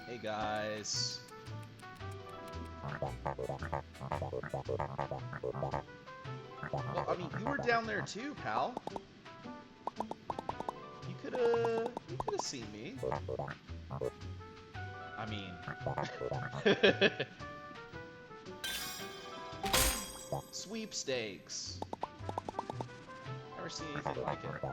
Hey guys. Well, I mean, you were down there too, pal. You could have seen me. I mean, sweepstakes. Never seen anything like it.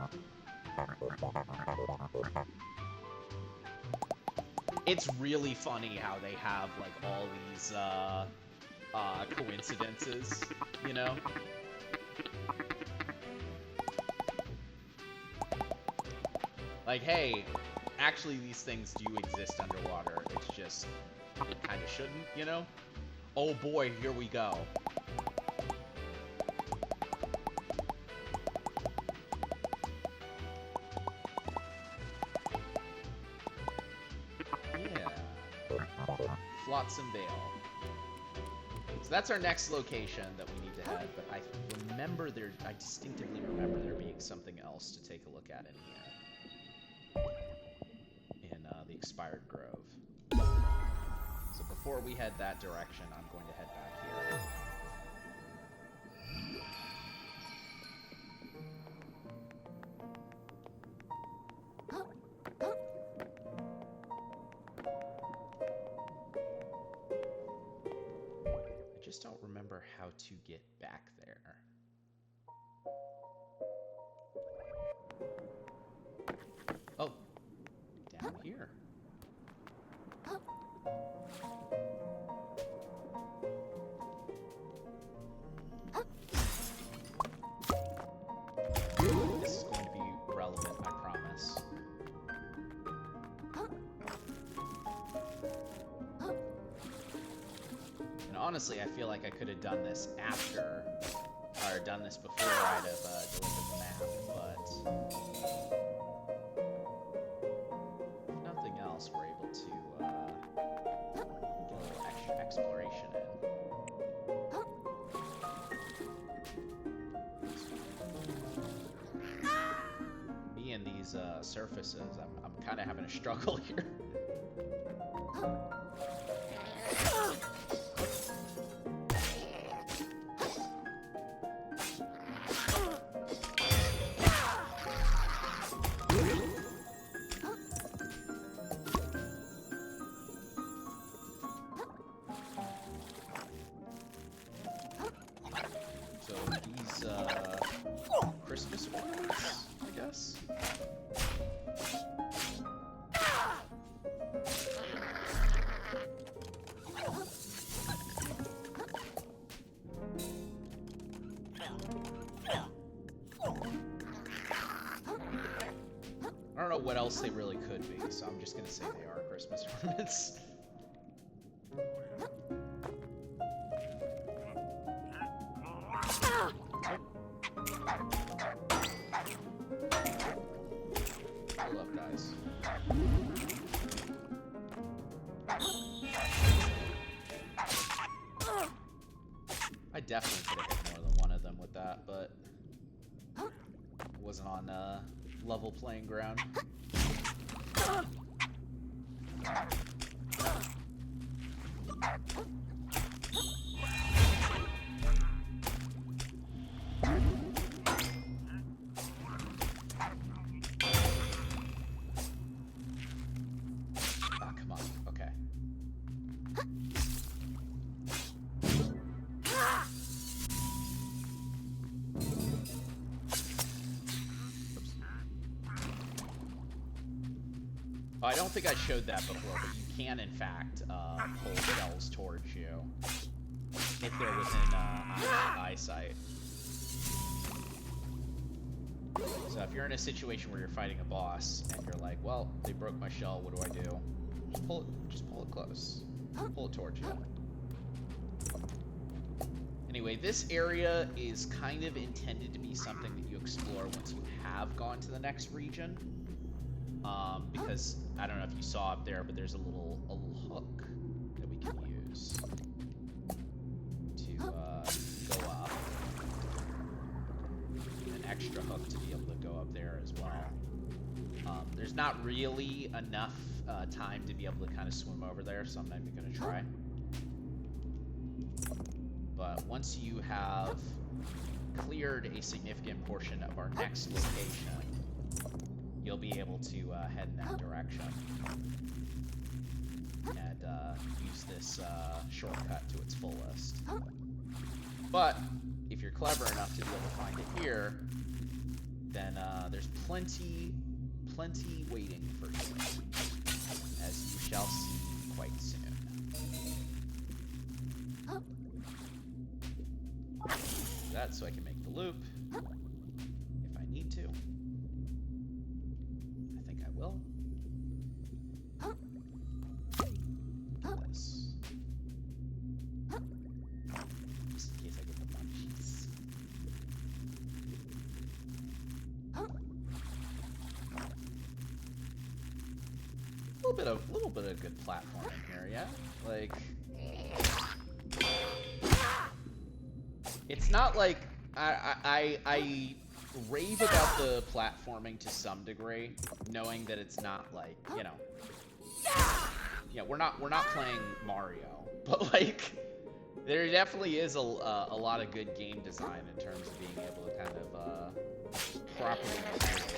It's really funny how they have like all these coincidences, you know? Like, hey, actually these things do exist underwater. It's just, it kind of shouldn't, you know? Oh boy, here we go. Yeah. Flotsam Vale. So that's our next location that we need to head, but I distinctively remember there being something else to take a look at in here. In the Expired Grove. So before we head that direction, I'm going to head back here. I just don't remember how to get back there. Oh, down here. This is going to be relevant, I promise. And honestly, I feel like I could have done this after, or done this before I'd have delivered the map, but if nothing else, we're able to get a little extra exploration in. Me and these surfaces, I'm kind of having a struggle here. Christmas ornaments, I guess. I don't know what else they really could be, so I'm just gonna say they are Christmas ornaments. Hold up, guys. I definitely could have hit more than one of them with that, but it wasn't on level playing ground. I don't think I showed that before, but you can, in fact, pull shells towards you if they're within eyesight. So if you're in a situation where you're fighting a boss and you're like, well, they broke my shell, what do I do? Just pull it close. Pull it towards you. Anyway, this area is kind of intended to be something that you explore once you have gone to the next region. Because I don't know if you saw up there, but there's a little hook that we can use to go up. An extra hook to be able to go up there as well. There's not really enough time to be able to kind of swim over there, so I'm not even going to try. But once you have cleared a significant portion of our next location, you'll be able to head in that direction and use this shortcut to its fullest. But if you're clever enough to be able to find it here, then there's plenty waiting for you, as you shall see quite soon. That so I can make the loop if I need to. I think I will. This. Just in case I get the munchies. A little bit of good platforming here, yeah? Like, it's not like I rave about the platforming to some degree, knowing that it's not like, you know, yeah, we're not playing Mario, but like there definitely is a lot of good game design in terms of being able to kind of properly move around.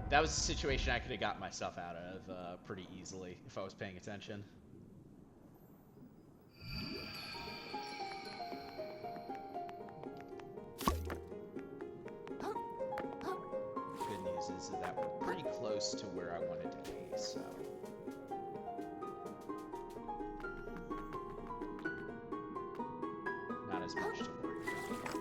That was a situation I could have got myself out of pretty easily if I was paying attention. Good news is that we're pretty close to where I wanted to be, so. Not as much to worry about.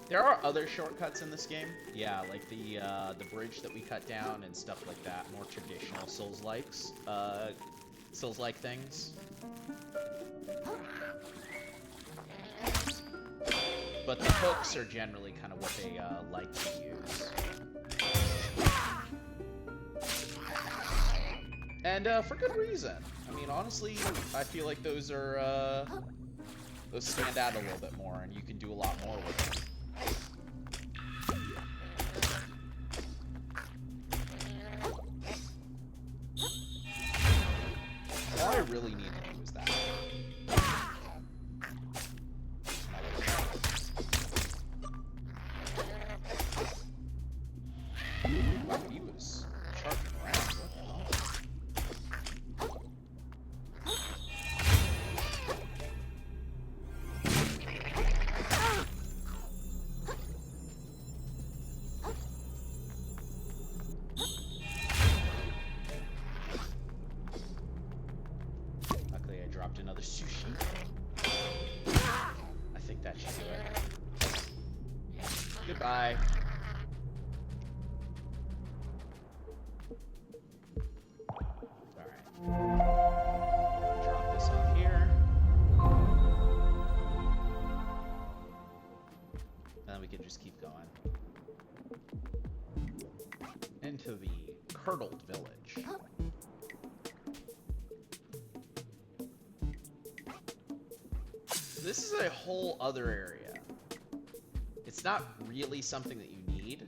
There are other shortcuts in this game. Yeah, like the bridge that we cut down and stuff like that. More traditional Souls-like things. But the hooks are generally kind of what they like to use. And for good reason. I mean, honestly, I feel like those are those stand out a little bit more, and you can do a lot more with them. All I really need to do is that. Wow, he was charging around. What the hell? Luckily, I dropped another sushi. I think that should do it. Goodbye. Drop this off here. Then we can just keep going. Into the Curdled Village. This is a whole other area. It's not really something that you need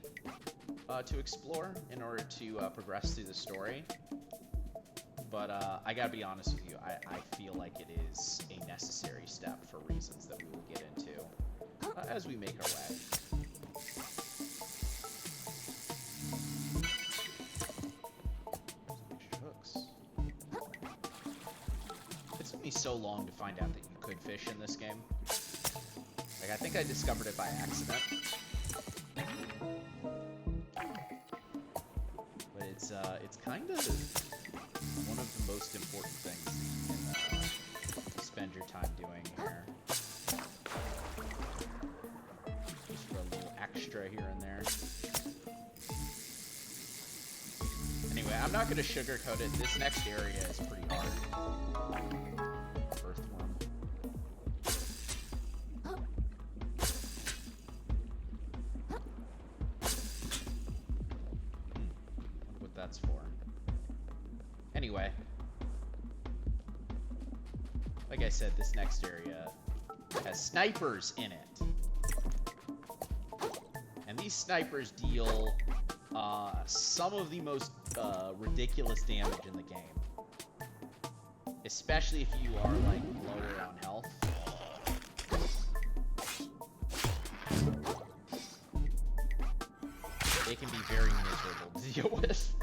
to explore in order to progress through the story. But I gotta be honest with you, I feel like it is a necessary step for reasons that we will get into as we make our way. Hooks. It took me so long to find out that you could fish in this game. Like, I think I discovered it by accident. But it's kind of one of the most important things you can spend your time doing here. Just for a little extra here and there. Anyway, I'm not going to sugarcoat it. This next area is pretty hard. Earthworm. Wonder what that's for. Anyway. Like I said, this next area has snipers in it. And these snipers deal some of the most ridiculous damage in the game. Especially if you are, like, lower on health. They can be very miserable to deal with.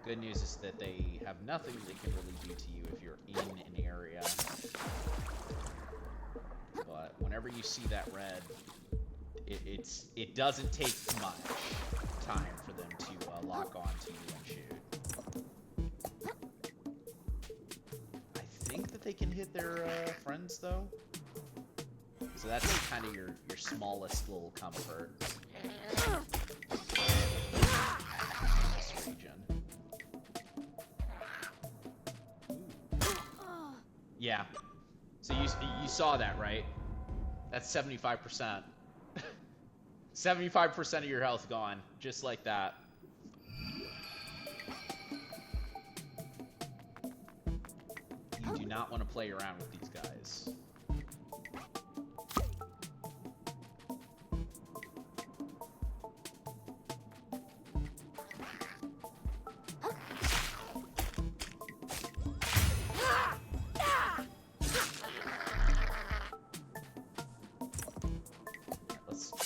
Good news is that they have nothing they can really do to you if you're in an area. But whenever you see that red, it doesn't take much time for them to lock on to you and shoot. I think that they can hit their friends though, so that's kind of your smallest little comfort in this region. Yeah. So you saw that, right? That's 75%. 75% of your health gone, just like that. You do not want to play around with these guys.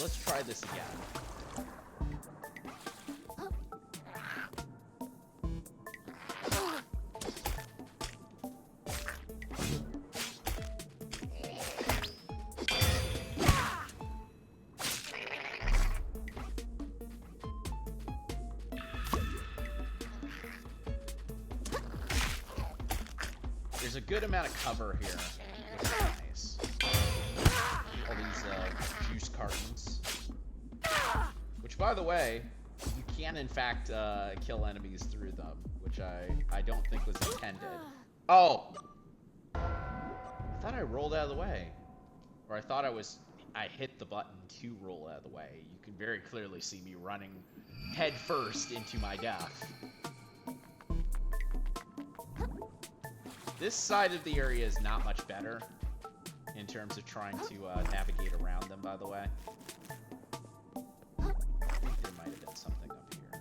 Let's try this again. There's a good amount of cover here, which is nice. All these juice cartons. Which, by the way, you can in fact kill enemies through them, which I don't think was intended. Oh! I thought I rolled out of the way. Or I thought I hit the button to roll out of the way. You can very clearly see me running head first into my death. This side of the area is not much better in terms of trying to navigate around them, by the way. I think there might have been something up here.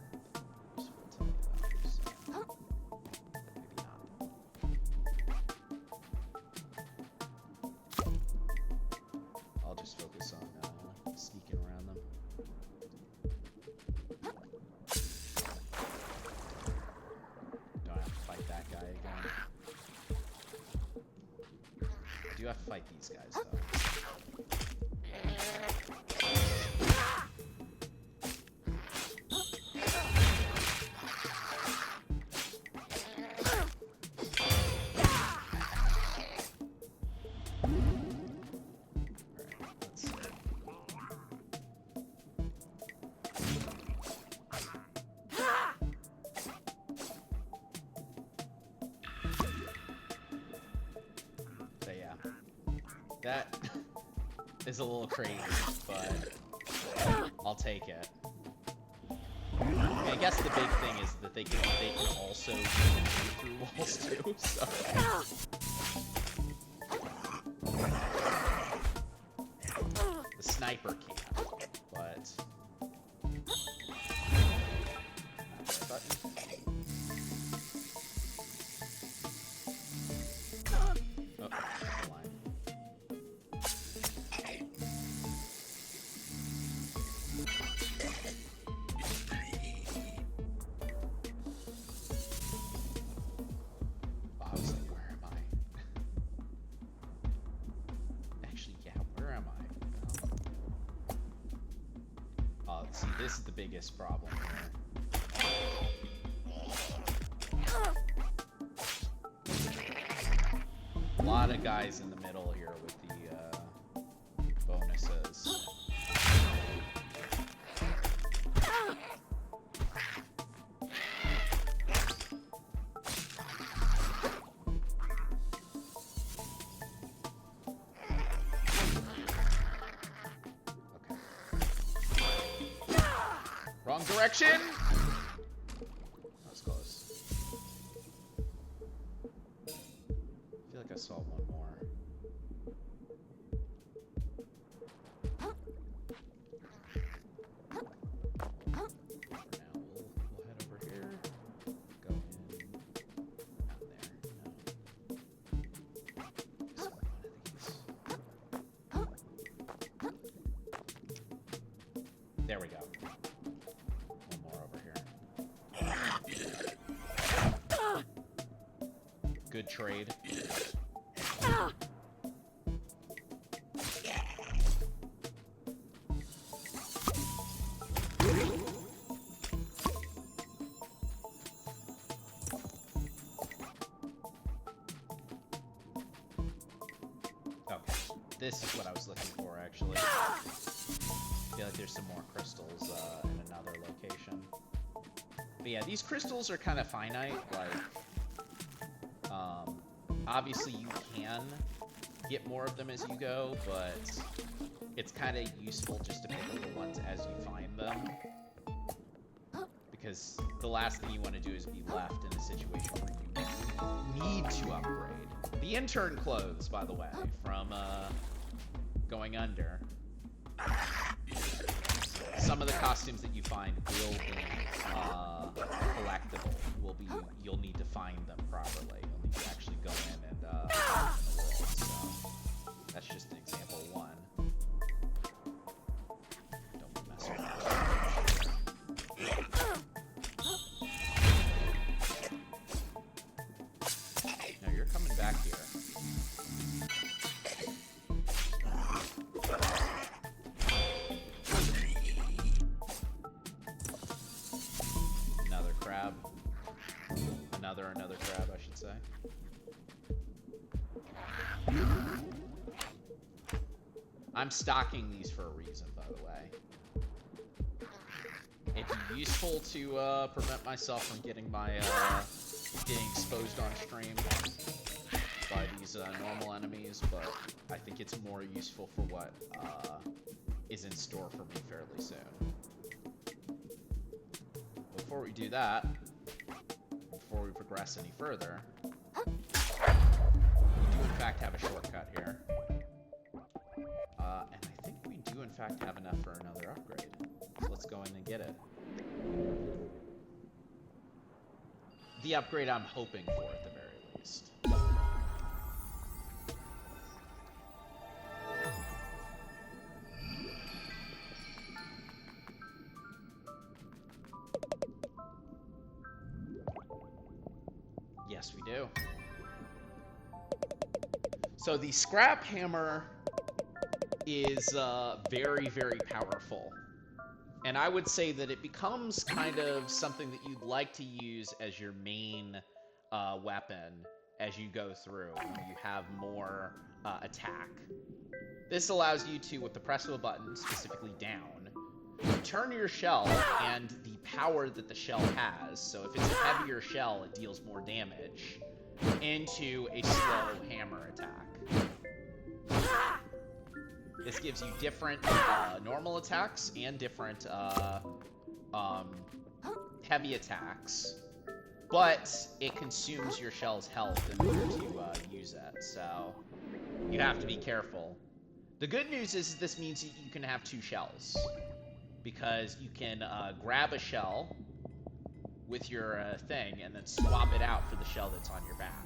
Just will tell you that, so. Maybe not. I'll just focus on sneaking around them. Don't have to fight that guy again. I do have to fight these guys, though. That is a little crazy, but I'll take it. I guess the big thing is that they can also shoot through walls too, so. The sniper can, but... See, this is the biggest problem here. A lot of guys in the middle here with the bonuses. Wrong direction! That was close. I feel like I saw one more. We'll head over here. Go in. Not there. No. Just one of these. There we go. One more over here. Good trade. This is what I was looking for, actually. I feel like there's some more crystals in another location. But yeah, these crystals are kind of finite. Like, obviously you can get more of them as you go, but it's kind of useful just to pick up the ones as you find them. Because the last thing you want to do is be left in a situation where you need to upgrade. The intern clothes, by the way, from going under. Some of the costumes that you find will be collectible. You'll need to find them properly. You'll need to actually go in and find them in the world. So that's just an example one. Don't mess with that. No, you're coming back here. Another crab, I should say. I'm stocking these for a reason, by the way. It'd be useful to prevent myself from getting getting exposed on stream by these normal enemies, but I think it's more useful for what is in store for me fairly soon. Before we do that, before we progress any further, we do in fact have a shortcut here. And I think we do in fact have enough for another upgrade. So let's go in and get it. The upgrade I'm hoping for at the very least. Yes, we do. So the scrap hammer is very, very powerful. And I would say that it becomes kind of something that you'd like to use as your main weapon as you go through. You have more attack. This allows you to, with the press of a button, specifically down, turn your shell and the power that the shell has, so if it's a heavier shell, it deals more damage, into a slow hammer attack. This gives you different normal attacks and different heavy attacks, but it consumes your shell's health in order to use it, so you have to be careful. The good news is this means you can have two shells, because you can grab a shell with your thing and then swap it out for the shell that's on your back.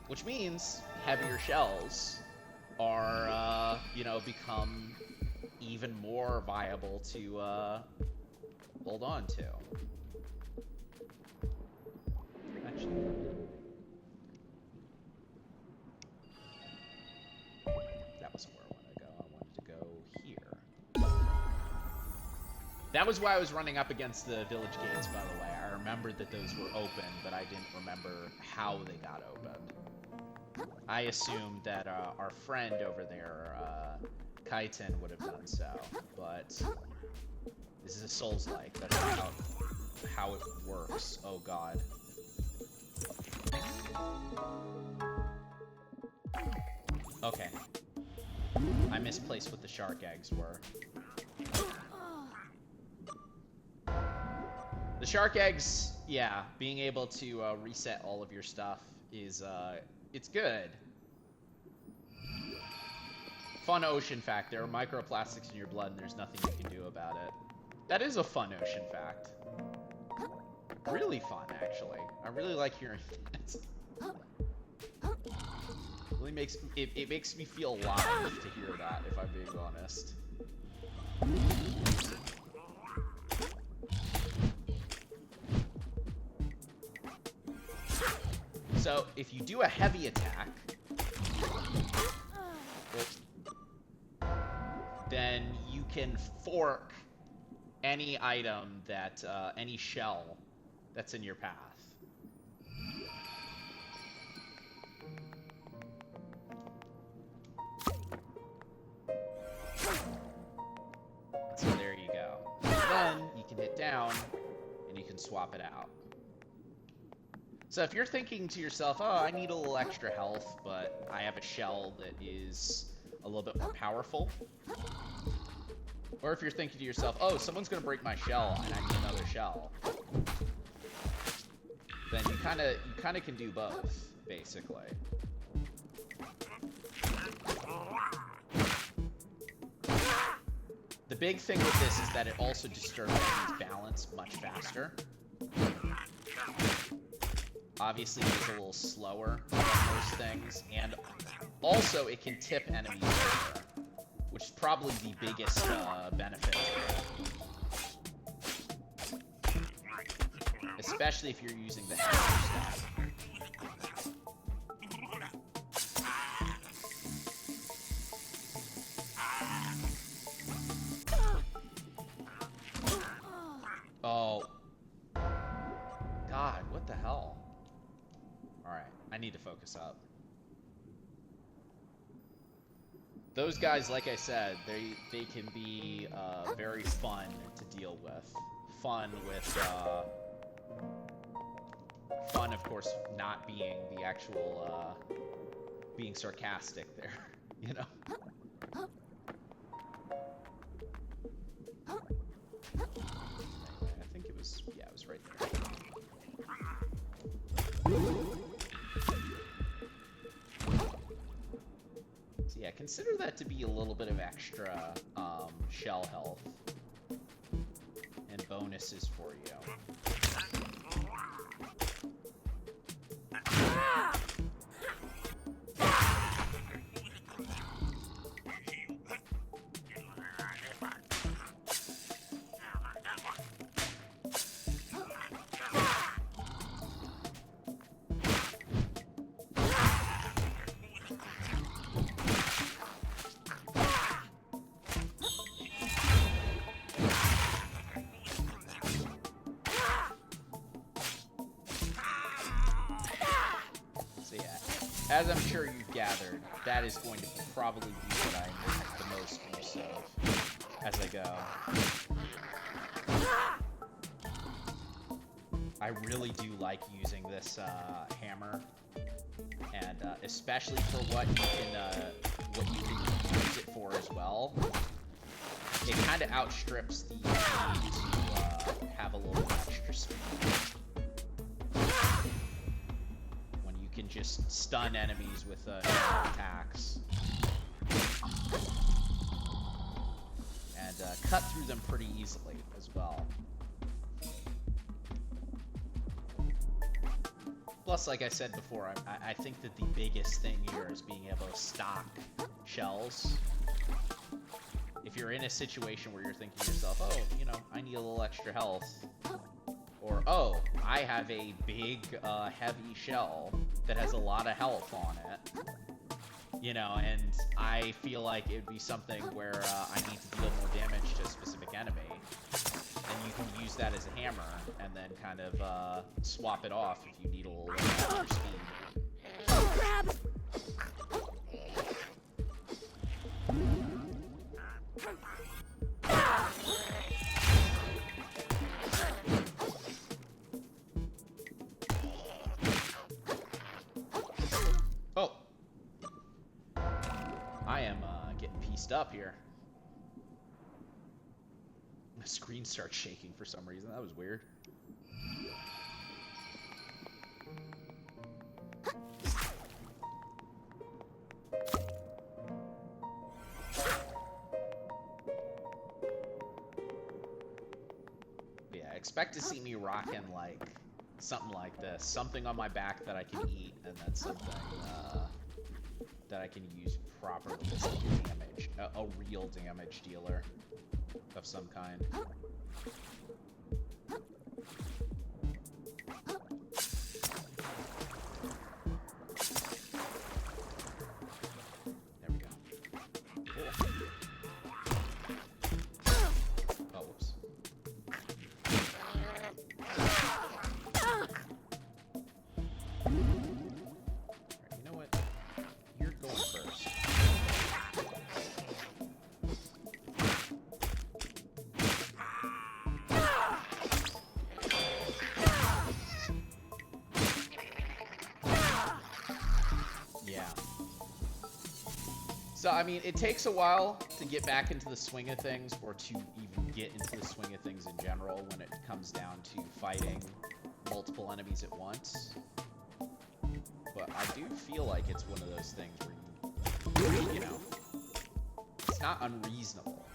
Which means heavier shells are, become even more viable to hold on to. Actually, that wasn't where I wanted to go. I wanted to go here. That was why I was running up against the village gates, by the way. I remembered that those were open, but I didn't remember how they got opened. I assumed that our friend over there, Kaiten, would have done so, but this is a Souls-like. That's how it works. Oh god. Okay. I misplaced what the shark eggs were. shark eggs, yeah, being able to reset all of your stuff is, it's good. Fun ocean fact, there are microplastics in your blood and there's nothing you can do about it. That is a fun ocean fact. Really fun, actually. I really like hearing that. Really makes it makes me feel alive to hear that, if I'm being honest. So if you do a heavy attack, then you can fork any item that any shell that's in your path. So there you go. Then you can hit down and you can swap it out. So if you're thinking to yourself, oh, I need a little extra health, but I have a shell that is a little bit more powerful. Or if you're thinking to yourself, oh, someone's going to break my shell and I need another shell. Then you kind of can do both, basically. The big thing with this is that it also disturbs enemy's balance much faster. Obviously, it is a little slower than most things, and also it can tip enemies over, which is probably the biggest benefit to it. Especially if you're using the hammer stuff. Oh. God, what the hell? Alright, I need to focus up. Those guys, like I said, they can be very fun to deal with. Fun, of course, not being the actual, being sarcastic there, you know? I think it was, yeah, it was right there. So yeah, consider that to be a little bit of extra shell health and bonuses for you. As I'm sure you've gathered, that is going to probably be what I make the most use of as I go. I really do like using this hammer, and especially for what you can use it for as well. It kind of outstrips the need to have a little extra speed. Can just stun enemies with attacks and cut through them pretty easily as well. Plus, like I said before, I think that the biggest thing here is being able to stock shells. If you're in a situation where you're thinking to yourself, oh, you know, I need a little extra health, or, oh, I have a big, heavy shell that has a lot of health on it, you know, and I feel like it would be something where I need to deal more damage to a specific enemy, and you can use that as a hammer, and then kind of swap it off if you need a little extra speed. Oh, crap! Oh, I am getting pieced up here. The screen starts shaking for some reason. That was weird. Yeah, expect to see me rocking like something like this. Something on my back that I can eat, and then something that I can use properly as damage. A real damage dealer of some kind. There we go. Cool. Oh, whoops. You know what? You're going first. Yeah. So, I mean, it takes a while to get back into the swing of things, or to even get into the swing of things in general when it comes down to fighting multiple enemies at once. But I do feel like it's one of those things where you know, it's not unreasonable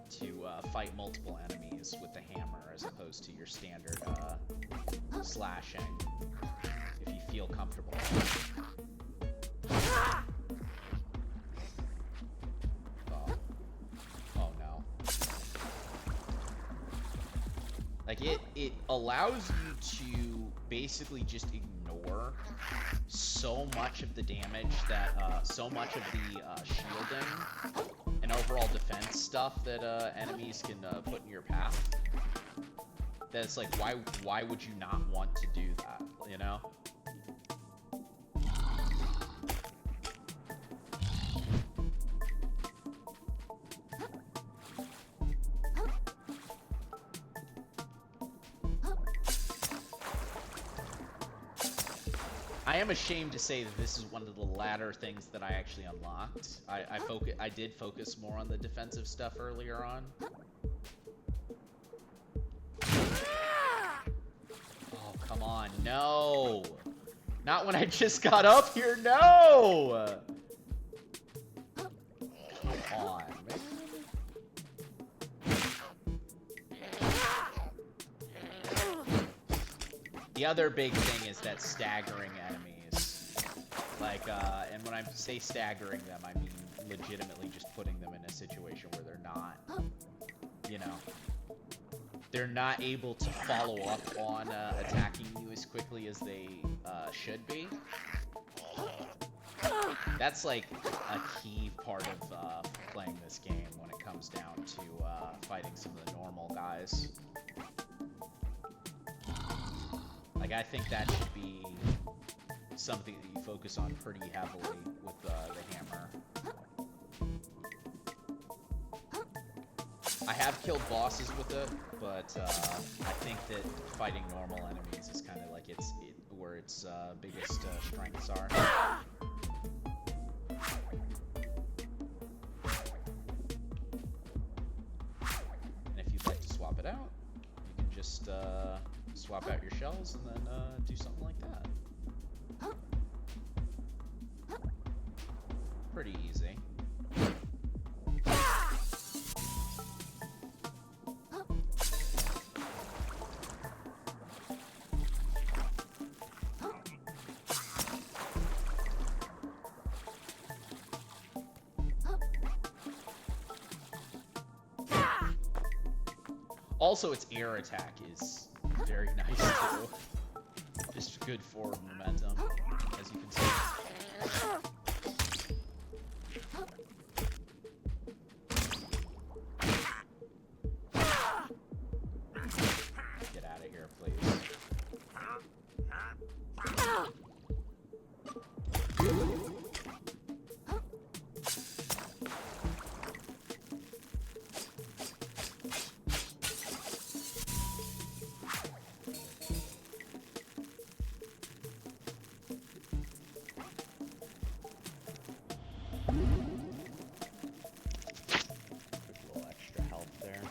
to fight multiple enemies with the hammer as opposed to your standard slashing, if you feel comfortable. Oh no. Like, it allows you to basically just ignore so much of the damage that, so much of the shielding and overall defense stuff that enemies can put in your path. That it's like, why would you not want to do that, you know? I am ashamed to say that this is one of the latter things that I actually unlocked. I did focus more on the defensive stuff earlier on. Oh, come on. No! Not when I just got up here, no! Come on, man. The other big thing is that staggering enemies. Like, and when I say staggering them, I mean legitimately just putting them in a situation where they're not, you know, they're not able to follow up on attacking you as quickly as they should be. That's like a key part of playing this game when it comes down to fighting some of the normal guys. Like, I think that should be something that you focus on pretty heavily with the hammer. I have killed bosses with it, but I think that fighting normal enemies is kind of like where its biggest strengths are. And if you'd like to swap it out, you can just swap out your shells and then do something like that. Pretty easy. Also, its air attack is very nice too. Just good forward momentum, as you can see. Get out of here, please. Quick little extra health there.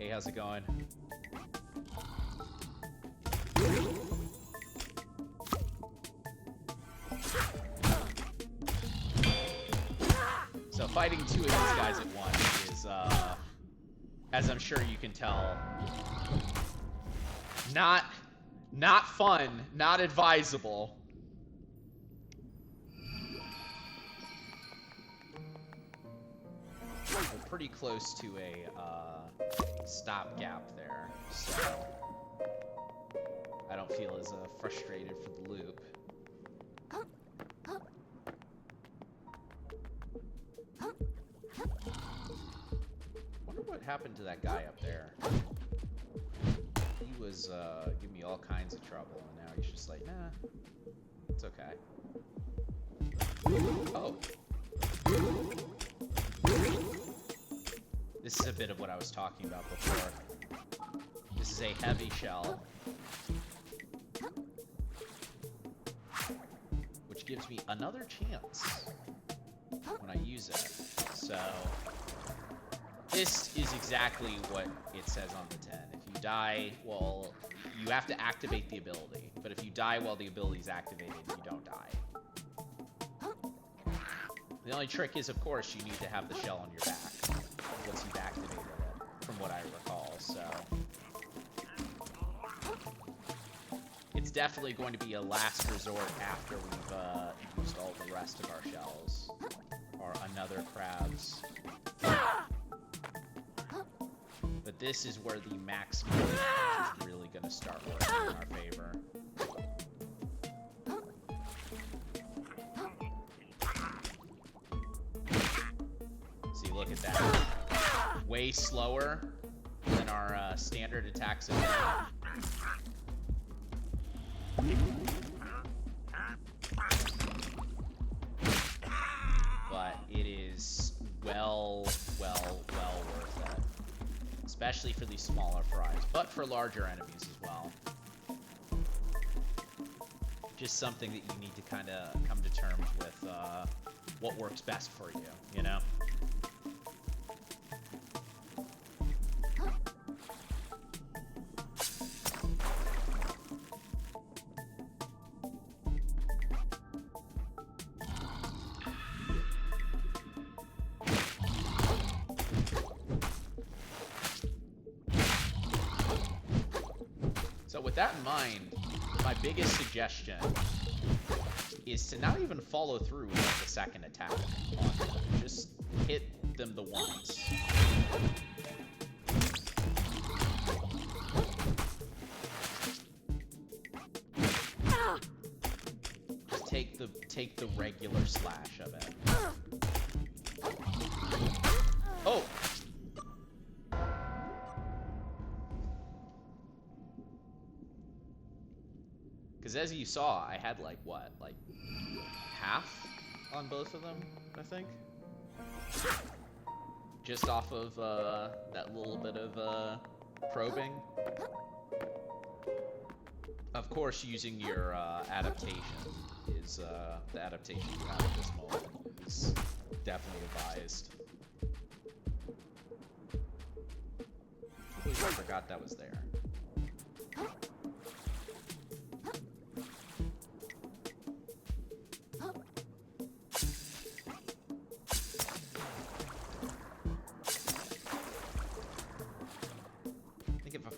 Hey, how's it going? So fighting two of these guys at once is, as I'm sure you can tell, not fun, not advisable. We're pretty close to a stopgap there, so I don't feel as frustrated for the loop. Wonder what happened to that guy up there. He was giving me all kinds of trouble, and now he's just like, nah, it's okay. Oh. This is a bit of what I was talking about before. This is a heavy shell, which gives me another chance when I use it. So this is exactly what it says on the tin. If you die, well, you have to activate the ability. But if you die while the ability is activated, you don't die. The only trick is, of course, you need to have the shell on your back once you've activated it, from what I recall, so it's definitely going to be a last resort after we've used all the rest of our shells, or another crabs. But this is where the maximum is really going to start working in our favor. See, look at that. Way slower than our standard attacks. But it is well worth it. Especially for these smaller fries, but for larger enemies as well. Just something that you need to kind of come to terms with what works best for you, you know? So with that in mind, my biggest suggestion is to not even follow through with the second attack on them. Just hit them the once. Just take the regular slash of it. Oh! Because as you saw, I had like half on both of them, I think. Just off of that little bit of probing. Of course, using your adaptation is the adaptation you have at this moment is definitely advised. I forgot that was there.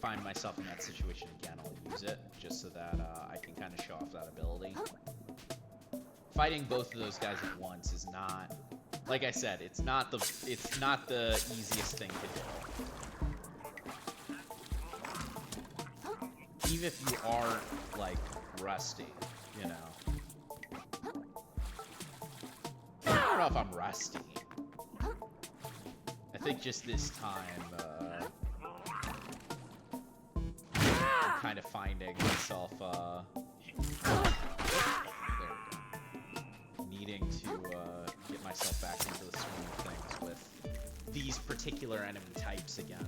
Find myself in that situation again, I'll use it just so that I can kind of show off that ability. Fighting both of those guys at once is not, like I said, it's not the easiest thing to do. Even if you are like rusty, you know. I don't know if I'm rusty. I think just this time. Kind of finding myself there we go. Needing to get myself back into the swing of things with these particular enemy types again.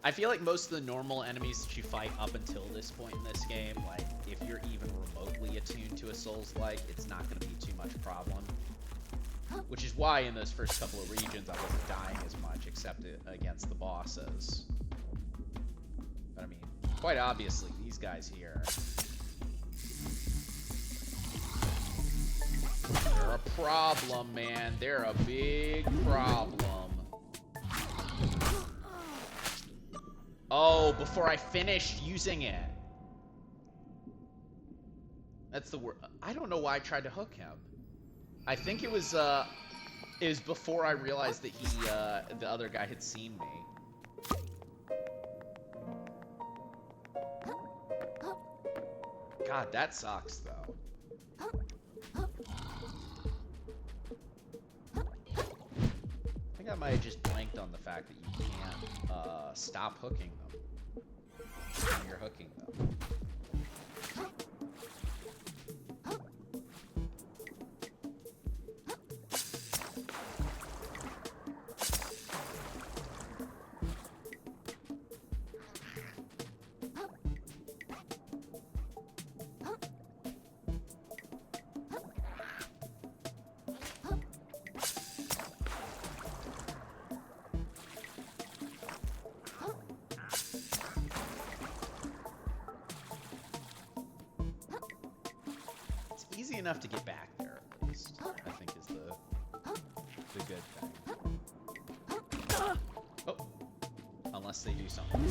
I feel like most of the normal enemies that you fight up until this point in this game, like if you're even remotely attuned to a Souls-like, it's not going to be too much problem. Which is why in those first couple of regions I wasn't dying as much, except against the bosses. But I mean, quite obviously, these guys here, they're a problem, man. They're a big problem. Oh, before I finished using it. That's the word. I don't know why I tried to hook him. I think it was before I realized that the other guy had seen me. God, that sucks, though. I think I might have just blanked on the fact that you can't stop hooking them when you're hooking them. Easy enough to get back there, at least, I think is the good thing. Oh, unless they do something.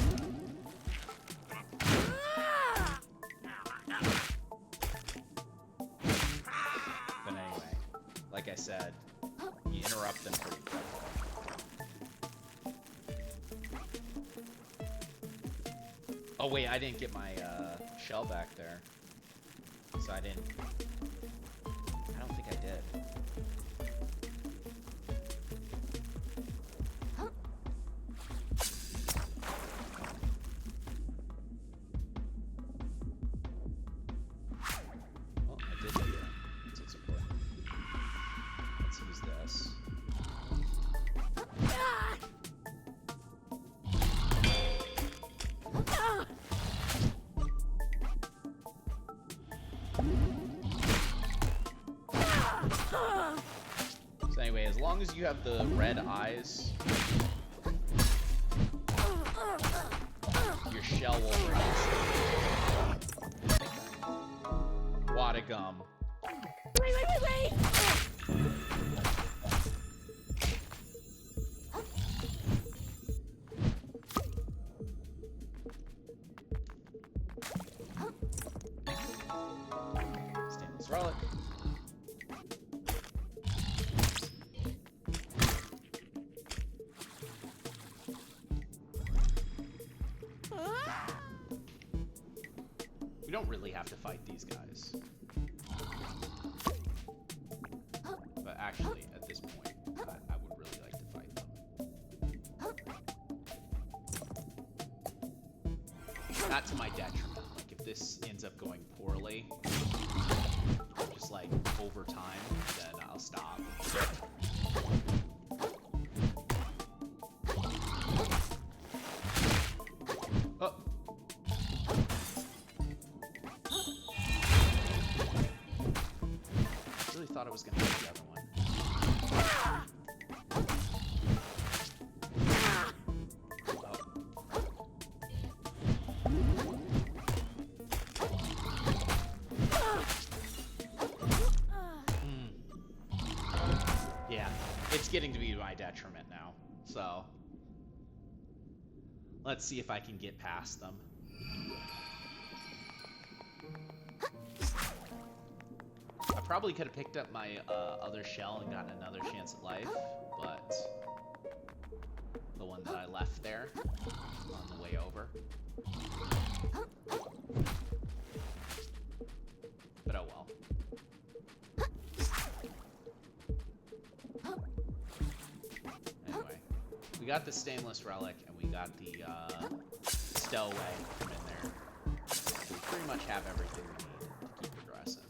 But anyway, like I said, you interrupt them pretty quickly. Oh wait, I didn't get my shell back there. So I don't think I did. Well, I did do that. That's what's important. Let's use this. So anyway, as long as you have the red eyes, your shell will release. Wad of gum. Wait! Stainless relic. We don't really have to fight these guys. But actually, at this point, I would really like to fight them. Not to my detriment. Like, if this ends up going poorly, just like over time, then I'll stop. Oh. Really thought I was gonna hit the other one. Yeah, it's getting to be my detriment now. So let's see if I can get past them. I probably could have picked up my other shell and gotten another chance at life, but the one that I left there on the way over. But oh well. Anyway, we got the stainless relic and we got the stowaway from in there. So we pretty much have everything we need to keep progressing.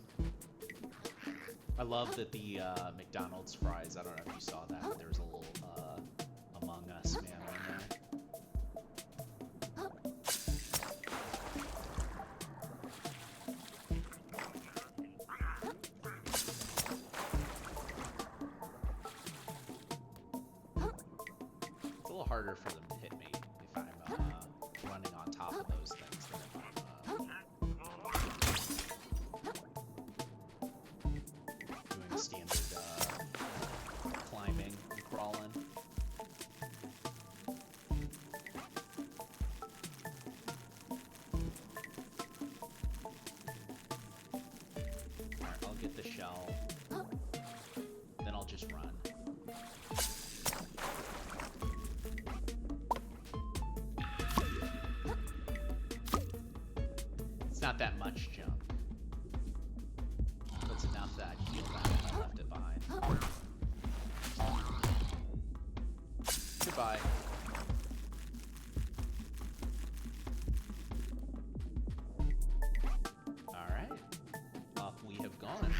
I love that the McDonald's fries, I don't know if you saw that, but there was a little Among Us man on there. harder for them to hit me if I'm running on top of those things than if I'm doing standard climbing and crawling. Alright, I'll get the shell. Then I'll just run. It's not that much junk. But it's enough that I can feel bad if I left it behind. Goodbye. Alright. Up we have gone.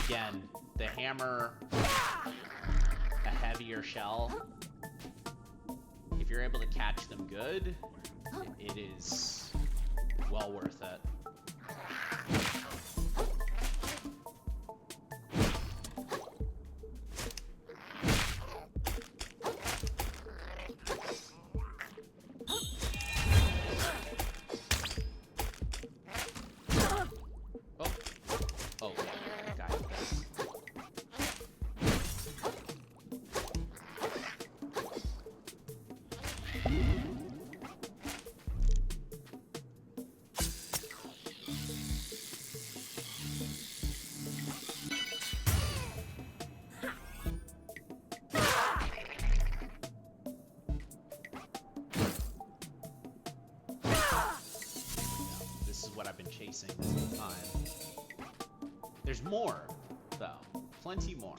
Again, the hammer, a heavier shell. If you're able to catch them good, it is well worth it. Oh, got it. This is what I've been chasing this whole time. There's more, though. Plenty more.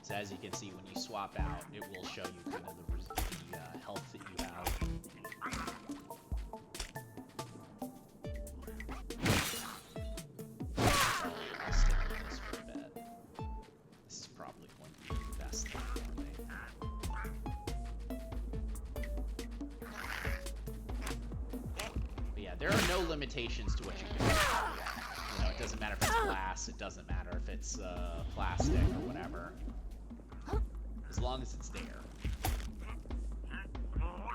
So as you can see, when you swap out, it will show you kind of the health that you have. I'll stick with this for a bit. This is probably one of the best thing for me. But yeah, there are no limitations to what you can do. You know, it doesn't matter if it's glass, it doesn't matter if it's plastic or whatever. As long as it's there. Oh.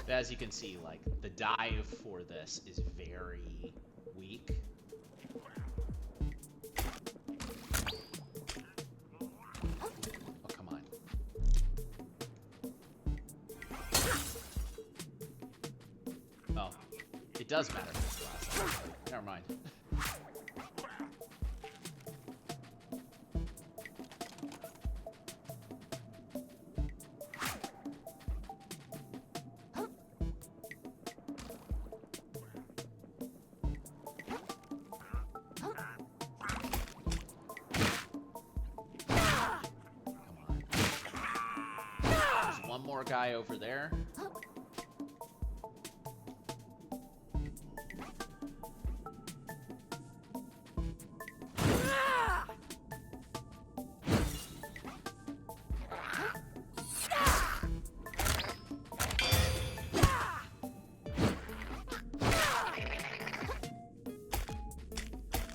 As you can see, like, the dive for this is very weak. Oh, come on. Oh, it does matter if it's glass, actually. Never mind. One more guy over there.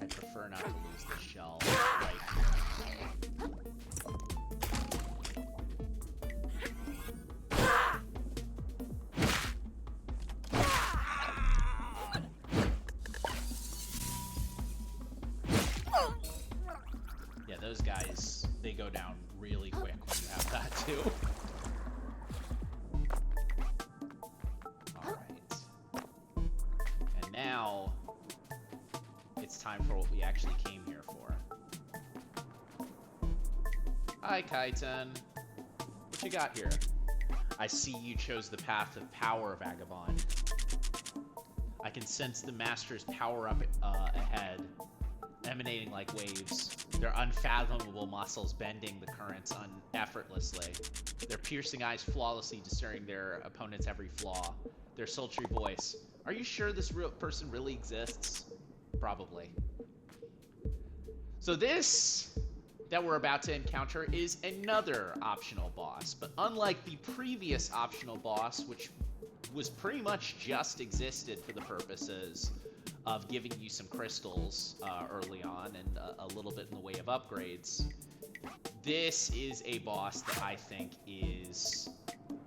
I prefer not to lose the shell right here. Yeah, those guys, they go down really quick when you have that too. Alright. now it's time for what we actually came here for. Hi, Kaiten. What you got here? I see you chose the path of power, Vagabond. I can sense the Master's power up ahead, emanating like waves. Their unfathomable muscles bending the currents effortlessly. Their piercing eyes flawlessly discerning their opponent's every flaw. Their sultry voice. Are you sure this real person really exists? Probably. So this that we're about to encounter is another optional boss, but unlike the previous optional boss, which was pretty much just existed for the purposes of giving you some crystals early on and a little bit in the way of upgrades, this is a boss that I think is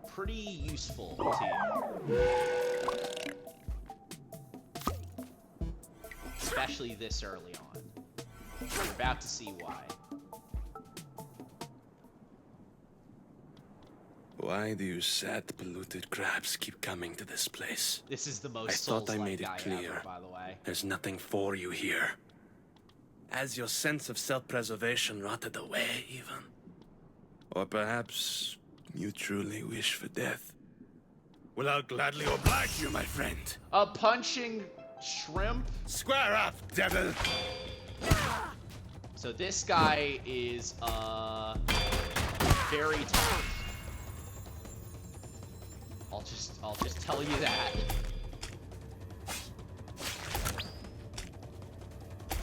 pretty useful to you. Especially this early on. You're about to see why. Why do you sad, polluted crabs keep coming to this place? This is the most I thought I Souls-like made it guy clear. ever, by the way. There's nothing for you here. Has your sense of self-preservation rotted away, even? Or perhaps you truly wish for death? Well, I'll gladly oblige you, my friend. A punching shrimp? Square up, devil! So this guy is, very tough. I'll just tell you that.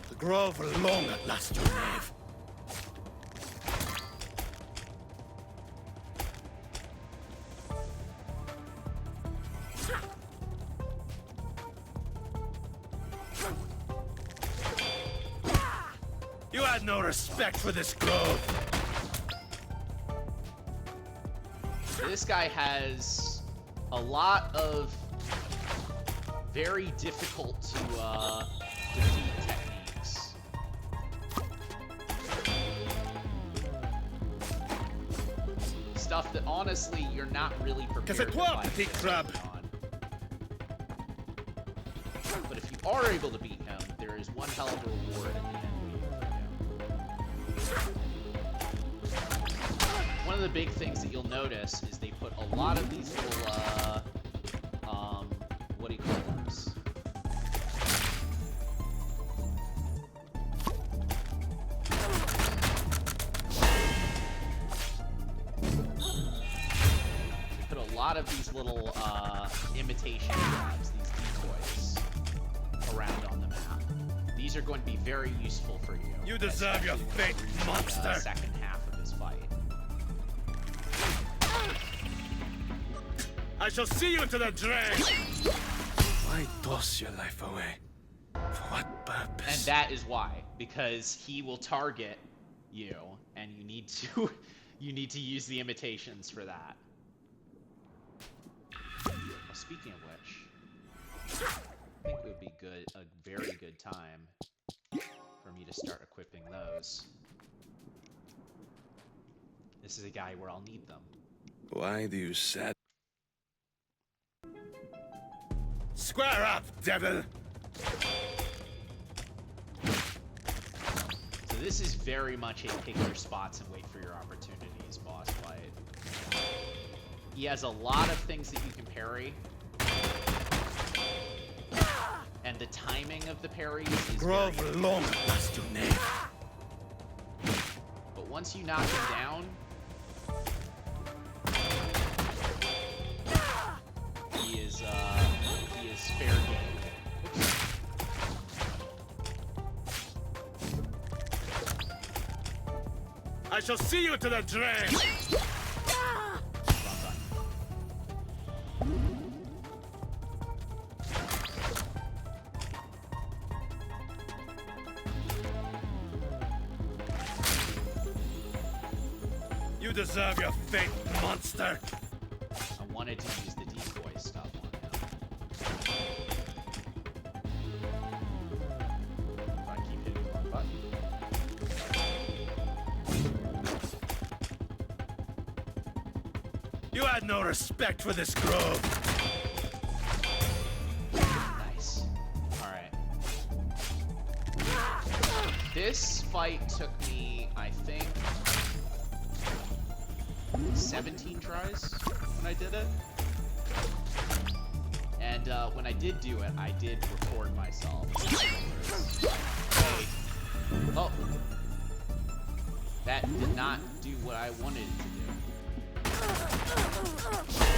The grove long at last, you knave. You had no respect for this grove. This guy has a lot of very difficult to defeat techniques. Stuff that honestly you're not really prepared to fight petit crab. on. But if you are able to beat him, there is one hell of a reward at the end waiting for you. One of the big things that you'll notice is they put a lot of these little, what do you call those? They put a lot of these little, imitation traps, these decoys, around on the map. These are going to be very useful for you. You deserve your fate, monster! Second half of this fight. I shall see you to the drain! Why toss your life away? For what purpose? And that is why, because he will target you, and you need to use the imitations for that. Well, speaking of which, I think it would be a very good time for me to start equipping those. This is a guy where I'll need them. Why do you sad? Square up, devil! So this is very much a pick your spots and wait for your opportunities boss fight. He has a lot of things that you can parry. And the timing of the parries is very Grove long last you knave. But once you knock him down, he is fair game. I shall see you to the drain! You deserve your fate, monster! I wanted to use the decoy stuff on him. If I keep hitting the wrong button. You had no respect for this grove! Nice. This fight took me, I think, 17 tries when I did it. And when I did do it, I did record myself. Hey. Oh. That did not do what I wanted it to do.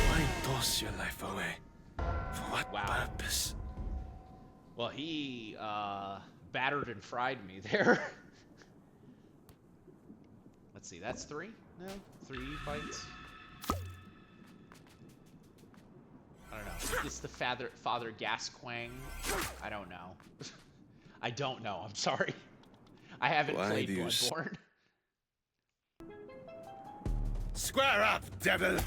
Why toss your life away? For what purpose? Well, he battered and fried me there. Let's see, that's 3? No? 3 fights? I don't know. Is the Father Gasquang? I don't know. I don't know, I'm sorry. I haven't played Bloodborne. Square up, devil!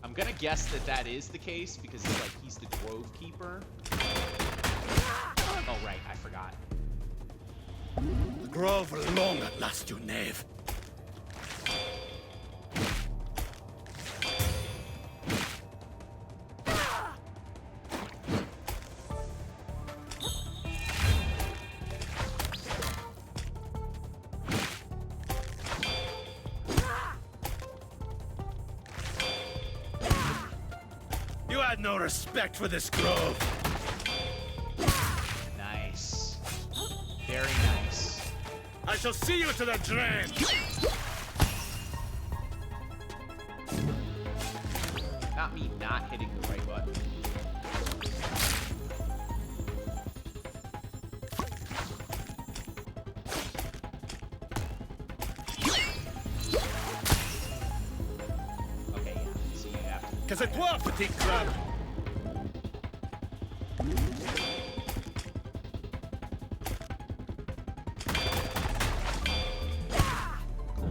I'm gonna guess that that is the case because it's like he's the Grovekeeper. Oh right, I forgot. The grove long at last, you knave. You had no respect for this grove. Nice. Very nice. I shall see you to the drain. Not me not hitting the right button. Okay, yeah. So you have to. Que c'est toi, petit crabe?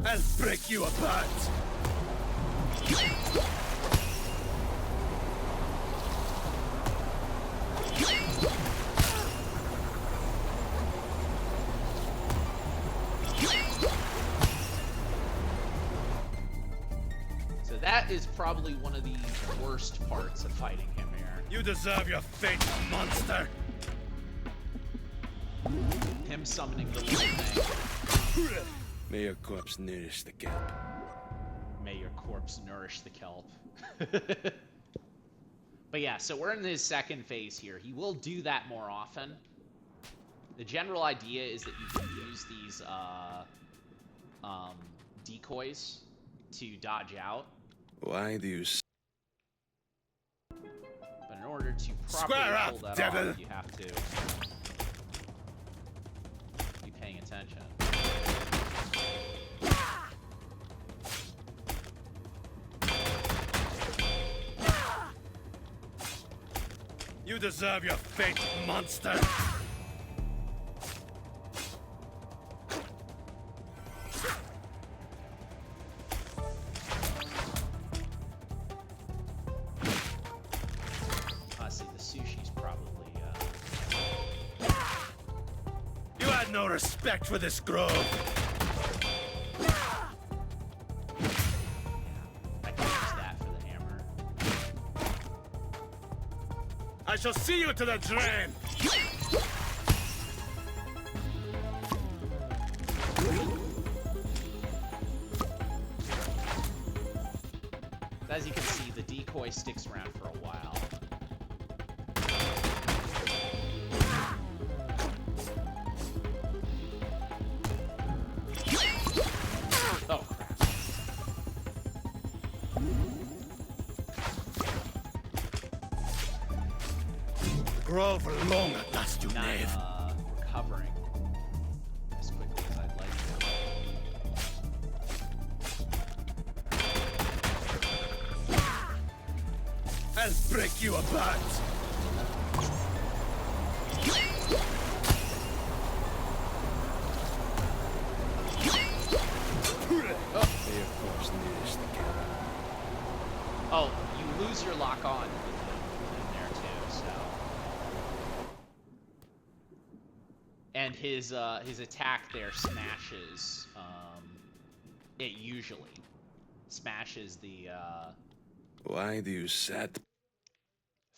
I'll break you apart. So that is probably one of the worst parts of fighting him here. You deserve your fate, monster. Him summoning the little thing. May your corpse nourish the kelp. May your corpse nourish the kelp. But yeah, so we're in his second phase here. He will do that more often. The general idea is that you can use these decoys to dodge out. Why do you... But in order to properly Square up, pull that devil. off, you have to be paying attention. You deserve your fate, monster. See, the sushi's probably, You had no respect for this grove. I can use that for the hammer. I shall see you to the drain. As you can see, the decoy sticks around for a while. Oh, crap. Grove long at last, you Not knave. recovering as quickly as I'd like to. I'll break you apart. Oh, you lose your lock on in there too, so. And his attack there smashes it usually smashes the Why do you set?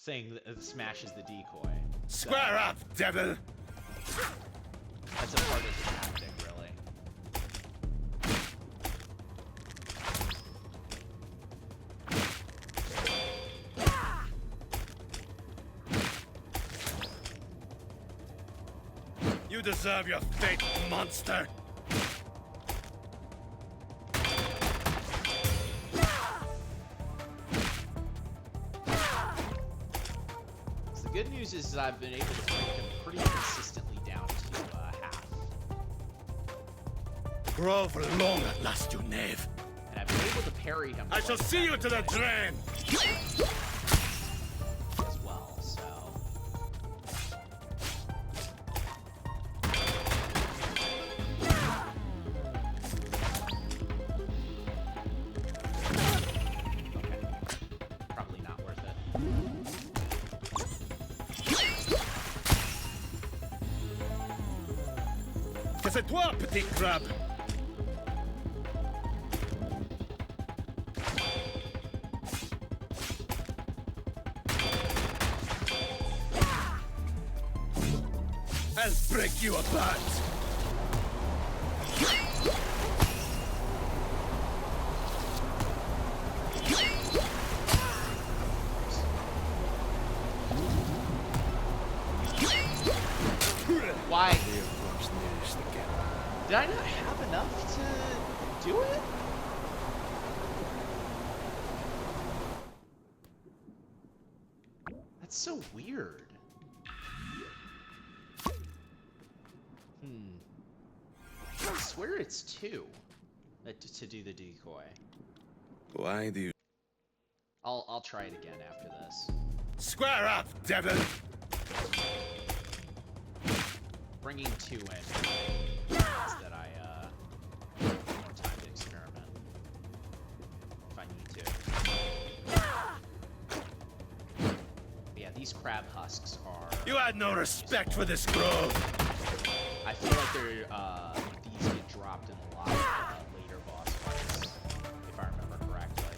thing that smashes the decoy. Square up, devil! That's a part of the tactic, really. You deserve your fate, monster! So the good news is I've been able to bring him pretty consistently down to half. Grove long at last, you knave. And I've been able to parry him. I shall see you to the drain! As well, so... Okay. Probably not worth it. Que c'est toi, petit crabe? I'll break you apart! Why? Did I not have enough to do it? That's so weird. I swear it's 2 to do the decoy. Why do you... I'll try it again after this. Square up, devil! Bringing 2 in means that I have more time to experiment if I need to. But yeah, these crab husks are... You had no respect for this grove! I feel like they're these get dropped in a lot of later boss fights, if I remember correctly.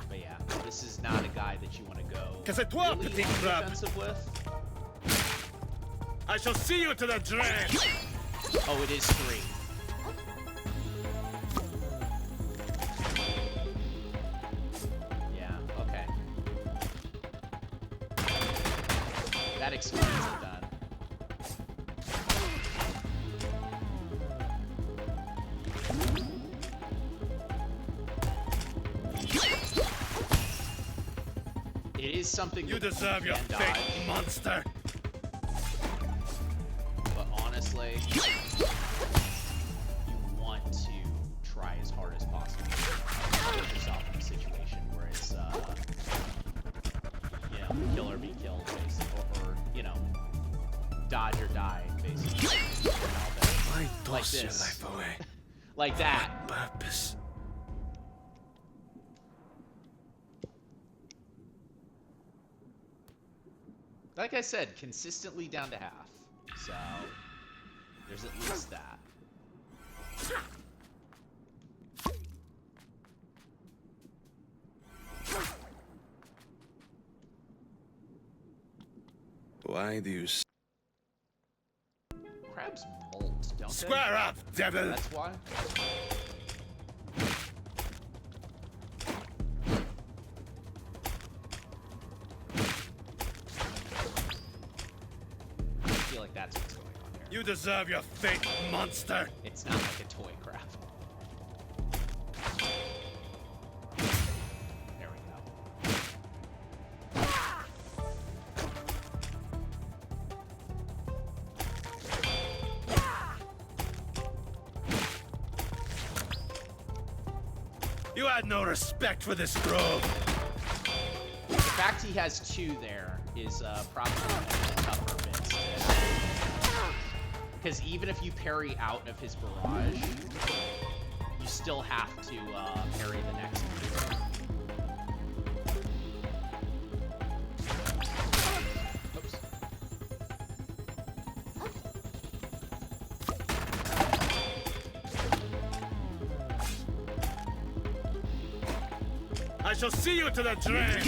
But yeah, this is not a guy that you want to go Que c'est toi, really petit crabe? defensive with. I shall see you to the drain! Oh, it is 3. Yeah, okay. That explains it then. It is something You that deserve your can fate, dodge, monster! but honestly, you want to try as hard as possible to put yourself in a situation where it's, you know, kill or be killed, basically, or you know, dodge or die, basically. Why Like toss your this. life away? Like that. What purpose? Like I said, consistently down to half. So, there's at least that. Why do you... Crabs molt, don't Square up, they? devil! That's why? I feel like that's what's going on here. You deserve your fate, monster! It's not like a toy crab. There we go. You had no respect for this grove! The fact he has 2 there is probably one of the tougher bits. Because even if you parry out of his barrage, you still have to parry the next move. Oops. I shall see you to the drain!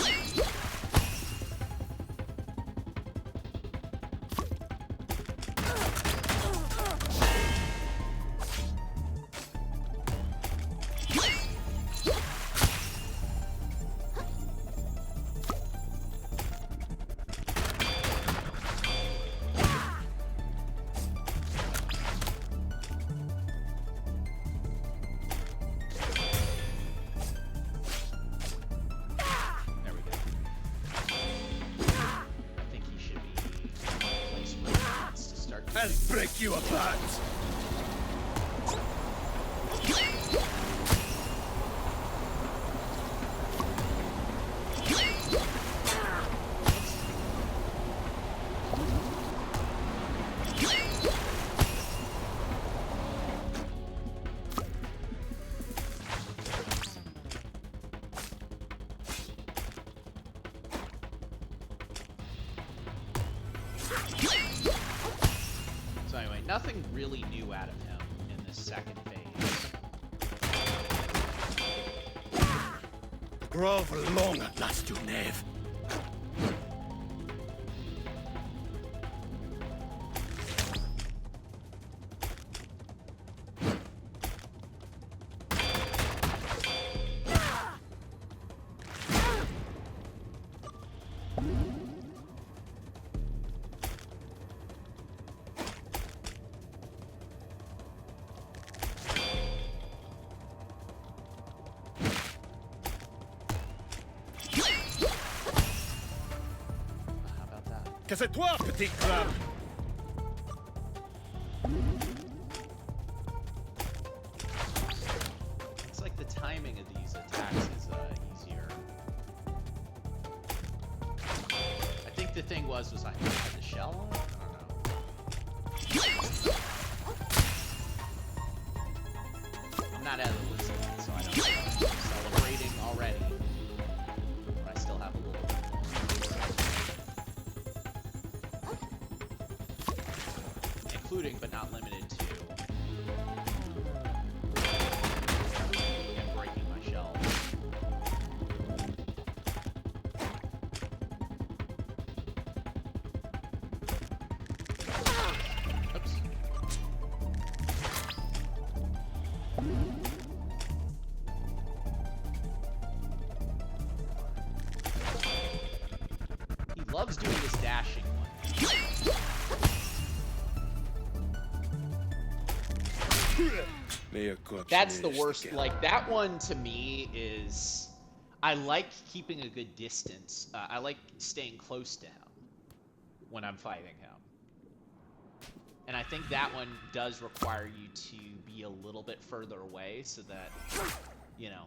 There we go. I think he should be in a place where he wants to start. I'll break you apart! So anyway, nothing really new out of him in this second phase. Grove long at last, you knave. How about that? Que c'est toi, petit crabe? It's like the timing of these attacks is easier. I think the thing was I had the shell on it? I don't know. I'm not out of the woods yet, so I don't know. I'm celebrating already. But I still have a little bit more. Including, but not limited to, and breaking my shell. Oops. He loves doing this dashing one. That's the worst. Like, that one to me is... I like keeping a good distance. I like staying close to him when I'm fighting him. And I think that one does require you to be a little bit further away so that, you know,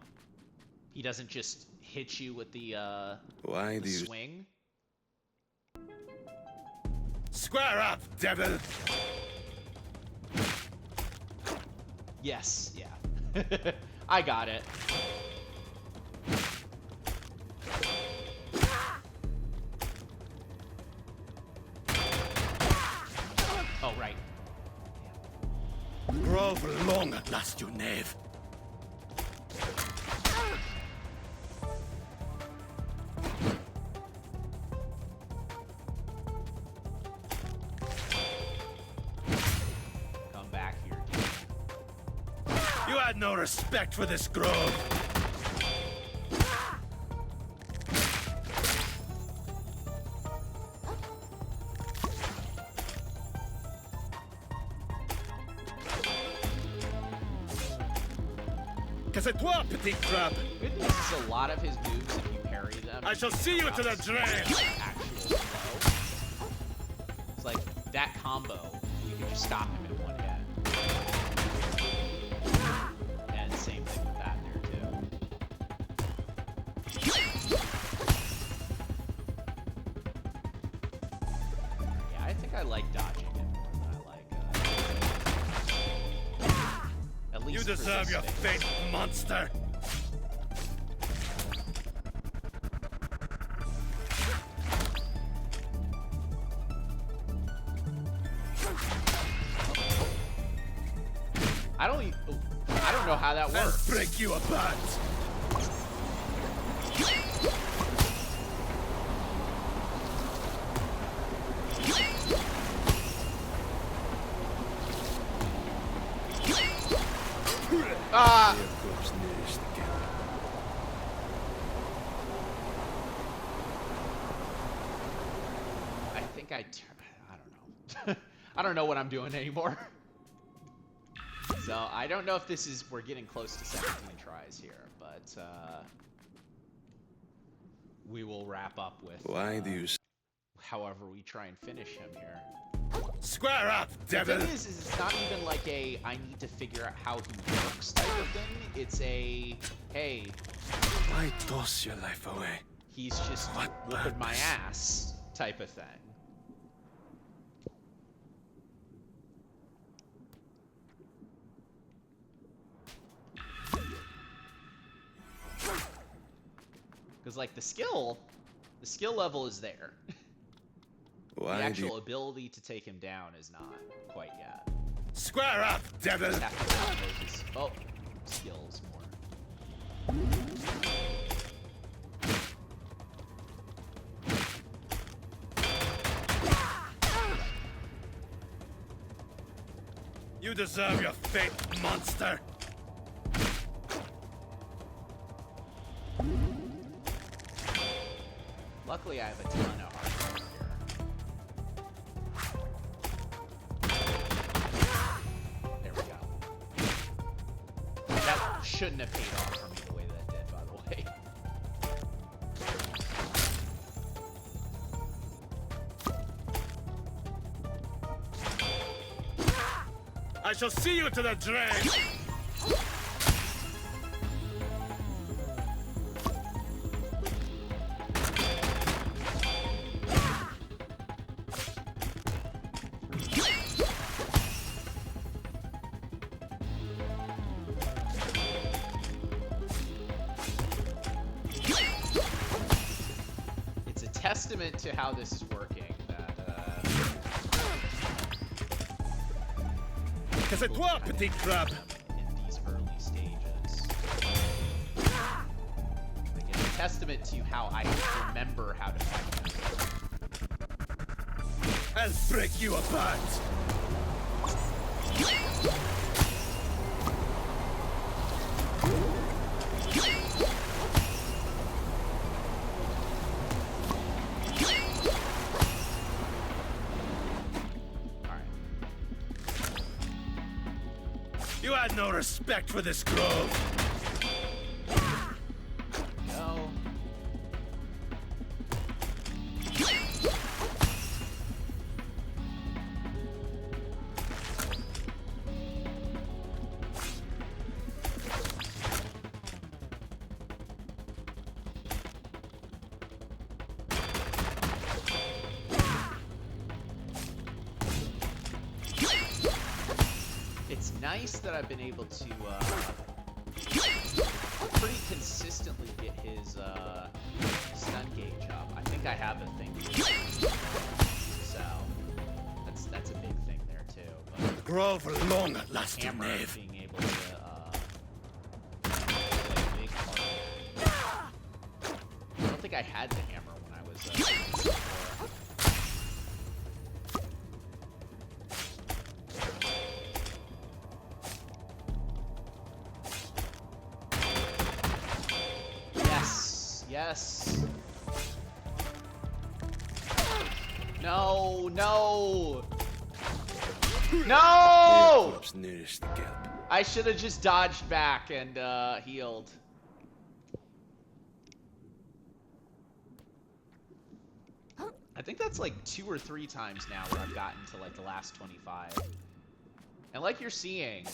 he doesn't just hit you with the swing. Square up, devil! Yes, yeah. I got it. Oh, right. Grove long at last, you knave. Come back here, dude. You had no respect for this grove. Que c'est toi, petit crabe? Good news is a lot of his moves, if you parry them, I shall see you to the drain. Actual flow. It's like that combo, you can just stop him in one hit. And same thing with that there too. Yeah, I think I like dodging it more than I like. At least You for deserve this your phase. fate, monster. I don't know how that I'll works. break you apart. Ah! I think I don't know. I don't know what I'm doing anymore. So I don't know if this is, we're getting close to 17 tries here, but we will wrap up with Why do you however we try and finish him here. square up, devil? The thing is it's not even like a I need to figure out how he works type of thing. It's a, hey, Why toss your life away? he's just What whooping my purpose? ass type of thing. Because like the skill level is there. Why The do actual you ability to take him down is not quite yet. square up, devil? Just have to download his skills more. You deserve your fate, monster. Luckily, I have a ton of hardware here. There we go. That shouldn't have paid off for me the way that did, by the way. I shall see you to the drain. It's a testament to how this is working that Que c'est toi, petit crabe? in these early stages. Like, it's a testament to how I remember how to fight them. I'll break you apart. You had no respect for this grove. No. It's nice that I've been able to pretty consistently get his stun gauge up. I think I have a thing for it. So that's a big thing there too. But Grove long at last, you hammer knave. being able to play a big part of that. I don't think I had the hammer when I was before. Yes. No, no. No! Corpse nearest the gap. I should have just dodged back and healed. I think that's like 2 or 3 times now where I've gotten to like the last 25. And like you're seeing,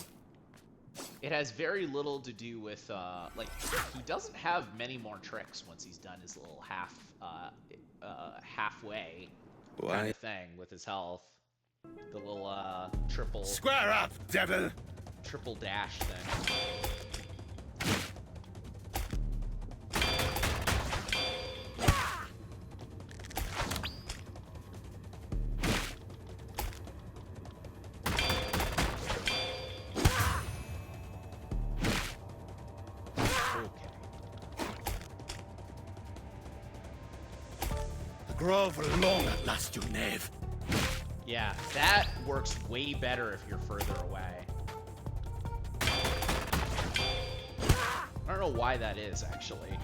it has very little to do with, like, he doesn't have many more tricks once he's done his little halfway kind of thing with his health. The little, triple Square up, devil! dash thing. grove long at last, you knave. Yeah, that works way better if you're further away. I don't know why that is, actually.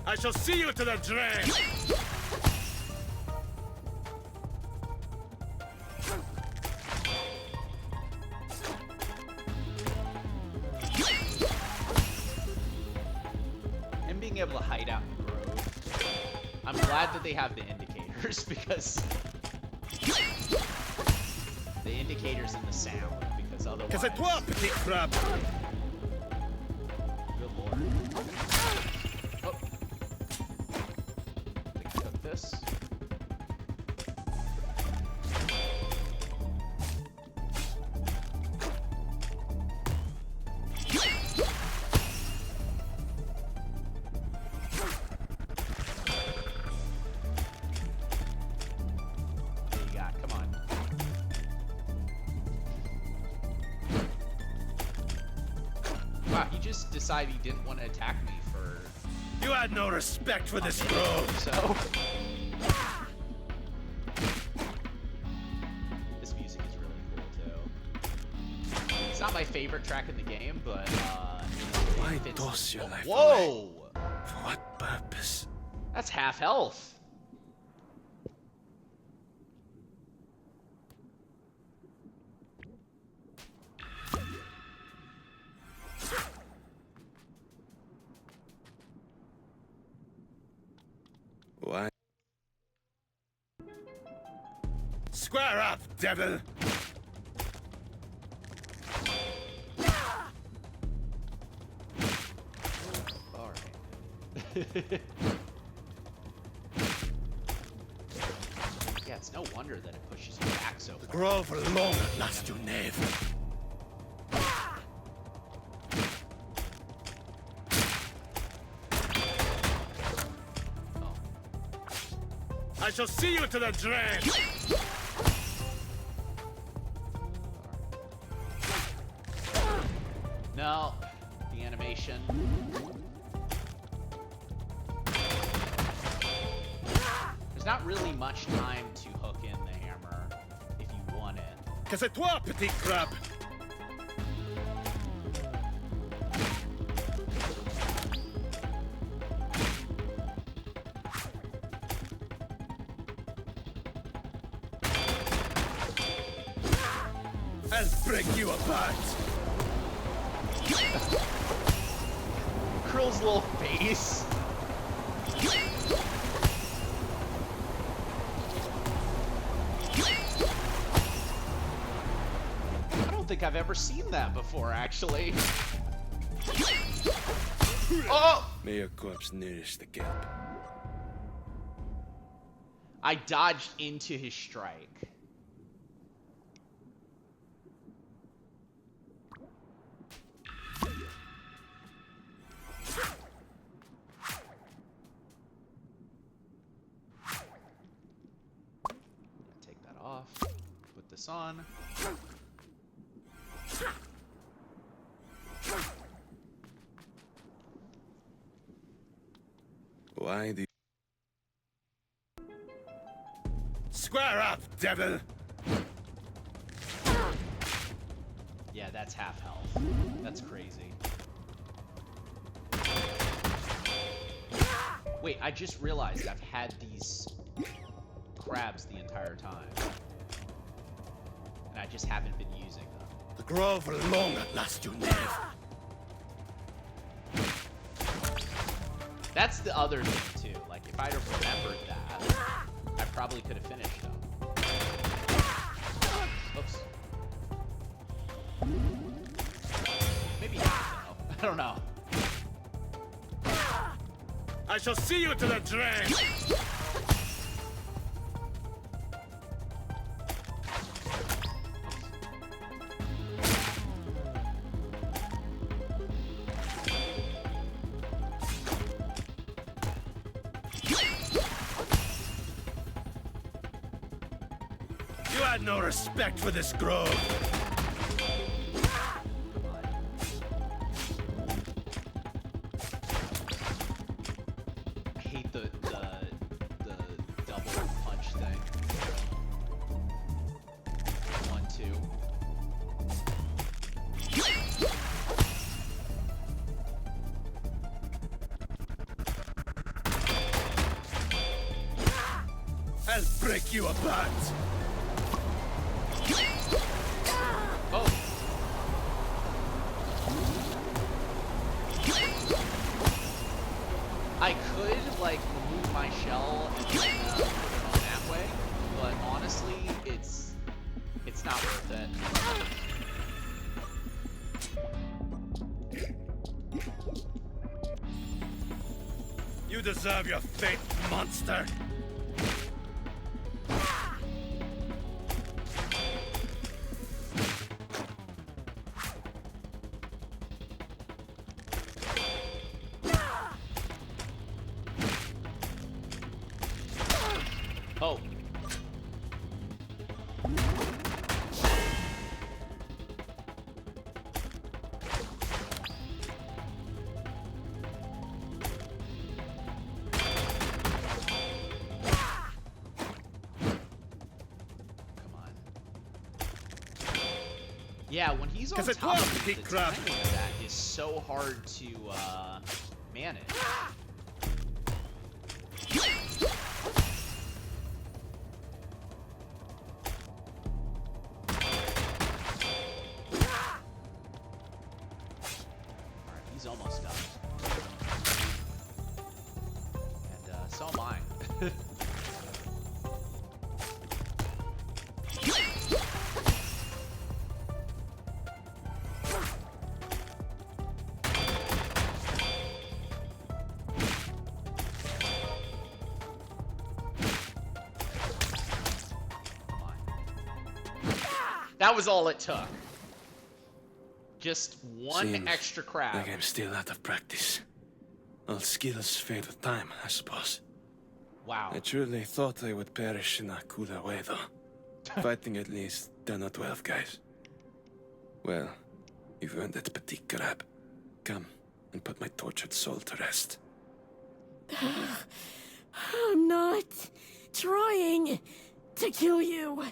I shall see you to the drain. Him being able to hide out in the grove. I'm glad that they have the indicators because the indicators in the sound, because otherwise. Casse-toi, petit crabe. Good lord. Oh. I think I took this. What do you got? Come on. Wow, he just decided he didn't want to attack me for You had no respect for this a grove. minute, so. This music is really cool too. It's not my favorite track in the game, but Why it fits- toss your life away? Whoa! For what purpose? That's half health. Why? Square up, devil! Alright. Yeah, it's no wonder that it pushes you back so far. Grove long at last, you knave. Oh. I shall see you to the drain. No, the animation. There's not really much time to hook in the hammer if you want it. Casse-toi, petit crabe. I'll break you apart. Krill's little face. I don't think I've ever seen that before, actually. Oh! May your corpse nourish the gap. I dodged into his strike. Take that off. Put this on. Why do you... Square up, devil! Yeah, that's half health. That's crazy. Wait, I just realized I've had these crabs the entire time. And I just haven't been using them. The grove long at last, you knave. That's the other thing, too. Like, if I'd have remembered that, I probably could have finished them. Oops. Maybe not, though. I don't know. I shall see you to the drain! You had no respect for this grove. I hate break you apart! Oh. I could, like, remove my shell and then put it on that way, but honestly, it's not worth it. You deserve your fate, monster! Oh. Yeah, when he's on top of it, the timing of that is so hard to manage. Alright, he's almost done. And so am I. That was all it took. Just one Seems extra crab. like I'm still out of practice. All skills fade with time, I suppose. Wow. I truly thought I would perish in a cooler way, though. Fighting at least 10 or 12 guys. Well, you've earned it, petite crab. Come and put my tortured soul to rest. I'm not trying to kill you.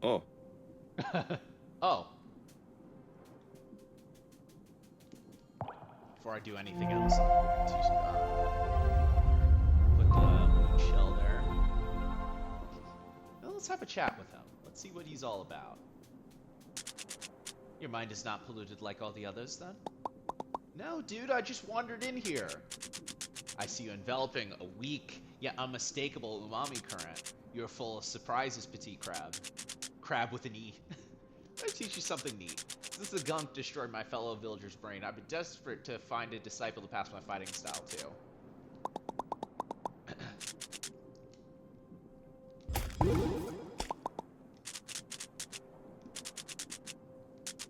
Oh. Oh. Before I do anything else, I'm going to put the moon shell there. Well, let's have a chat with him. Let's see what he's all about. Your mind is not polluted like all the others, then? No, dude, I just wandered in here. I see you enveloping a weak, yet unmistakable umami current. You're full of surprises, petite crab. Crab with an E. Let me teach you something neat. Since the gunk destroyed my fellow villager's brain, I've been desperate to find a disciple to pass my fighting style to.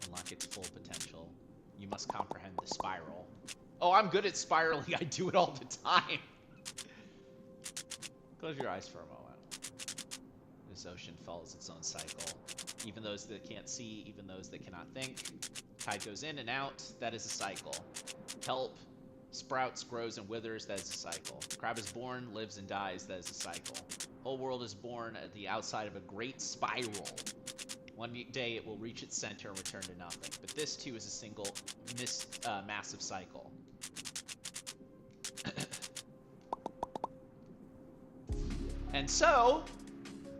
Unlock its full potential. You must comprehend the spiral. Oh, I'm good at spiraling. I do it all the time. Close your eyes for a moment. This ocean follows its own cycle. Even those that can't see, even those that cannot think. Tide goes in and out, that is a cycle. Kelp sprouts, grows, and withers, that is a cycle. Crab is born, lives, and dies, that is a cycle. Whole world is born at the outside of a great spiral. One day it will reach its center and return to nothing. But this, too, is a single massive cycle. And so,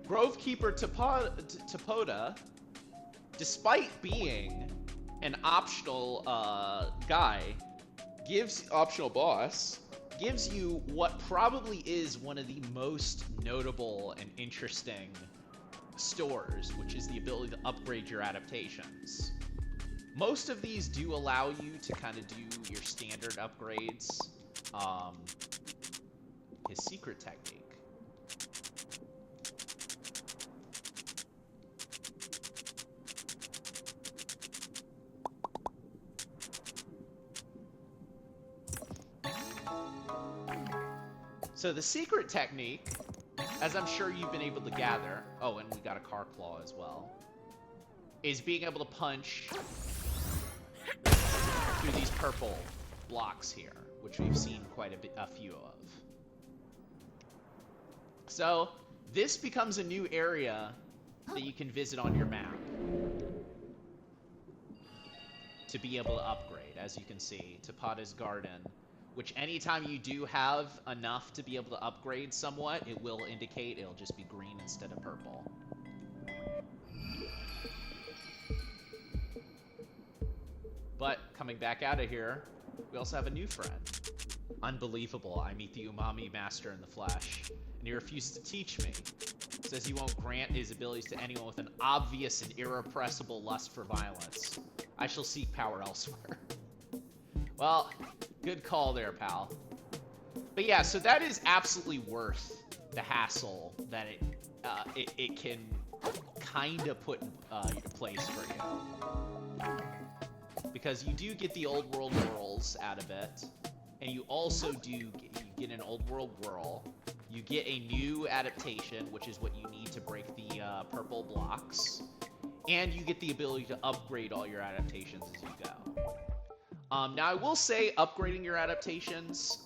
Grovekeeper Topoda, despite being an optional optional boss, gives you what probably is one of the most notable and interesting stores, which is the ability to upgrade your adaptations. Most of these do allow you to kind of do your standard upgrades. His secret technique. So the secret technique, as I'm sure you've been able to gather, oh, and we got a car claw as well, is being able to punch through these purple blocks here, which we've seen quite a few of. So this becomes a new area that you can visit on your map to be able to upgrade. As you can see, Tapada's Garden which anytime you do have enough to be able to upgrade somewhat, it will indicate it'll just be green instead of purple. But coming back out of here, we also have a new friend. Unbelievable, I meet the Umami Master in the flesh, and he refuses to teach me. Says he won't grant his abilities to anyone with an obvious and irrepressible lust for violence. I shall seek power elsewhere. Well, good call there, pal. But yeah, so that is absolutely worth the hassle that it can kind of put into place for you. Because you do get the old world whirls out of it, and you also do get an old world whirl. You get a new adaptation, which is what you need to break the purple blocks, and you get the ability to upgrade all your adaptations as you go. Now, I will say, upgrading your adaptations,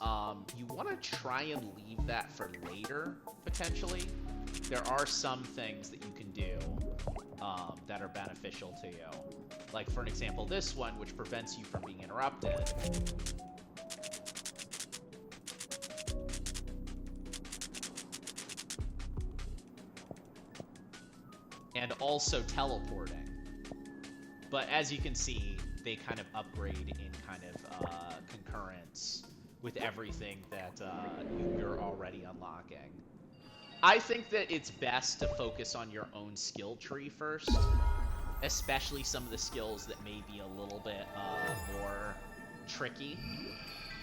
you want to try and leave that for later, potentially. There are some things that you can do that are beneficial to you. Like, for an example, this one, which prevents you from being interrupted. And also teleporting. But as you can see, they kind of upgrade in kind of concurrence with everything that you're already unlocking. I think that it's best to focus on your own skill tree first, especially some of the skills that may be a little bit more tricky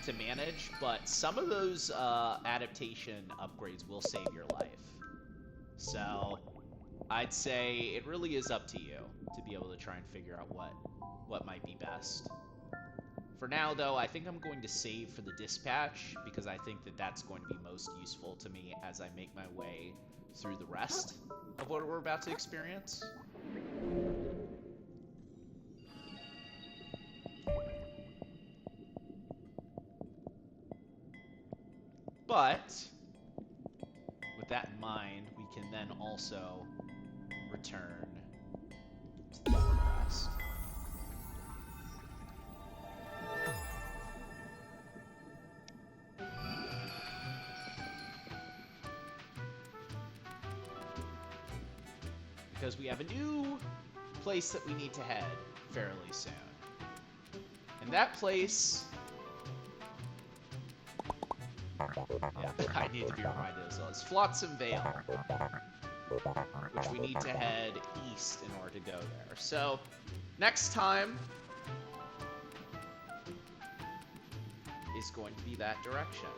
to manage, but some of those adaptation upgrades will save your life. So I'd say it really is up to you to be able to try and figure out what might be best. For now, though, I think I'm going to save for the dispatch, because I think that that's going to be most useful to me as I make my way through the rest of what we're about to experience. But with that in mind, we can then also return to the upper crest. Because we have a new place that we need to head fairly soon. And that place... yeah, I need to be reminded as well. It's Flotsam Vale, which we need to head east in order to go there. So, next time is going to be that direction.